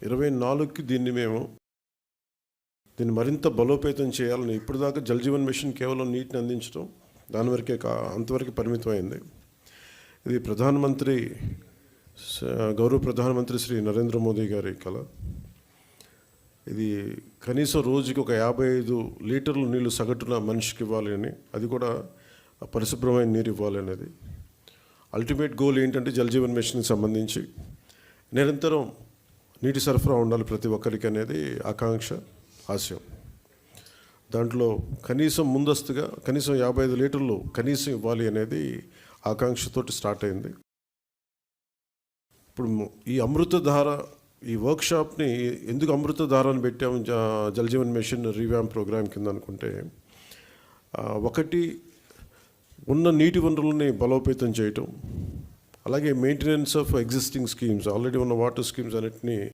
24కి దీన్ని మరింత బలోపేతం చేయాలని. ఇప్పుడు దాకా జల్ జీవన్ మిషన్ కేవలం నీటిని అందించడం దాని వరకే అంతవరకు పరిమితమైంది. ఇది గౌరవ ప్రధానమంత్రి శ్రీ నరేంద్ర మోదీ గారి కళ. ఇది కనీసం రోజుకి ఒక 55 లీటర్ల నీళ్లు సగటున మనిషికి ఇవ్వాలి అని, అది కూడా పరిశుభ్రమైన నీరు ఇవ్వాలి అనేది అల్టిమేట్ గోల్. ఏంటంటే జల్ జీవన్ మిషన్కి సంబంధించి నిరంతరం నీటి సరఫరా ఉండాలి ప్రతి ఒక్కరికి అనేది ఆకాంక్ష, ఆశయం. దాంట్లో ముందస్తుగా కనీసం 55 లీటర్లు కనీసం ఇవ్వాలి అనేది ఆకాంక్షతోటి స్టార్ట్ అయింది. ఇప్పుడు ఈ అమృతధార ఈ వర్క్షాప్ని ఎందుకు అమృతధార అని పెట్టాము Jal Jeevan mission revamp programme కింద అనుకుంటే, ఒకటి ఉన్న నీటి వనరులని బలోపేతం చేయటం, అలాగే maintenance of existing schemes, already ఉన్న వాటర్ స్కీమ్స్ అన్నిటినీ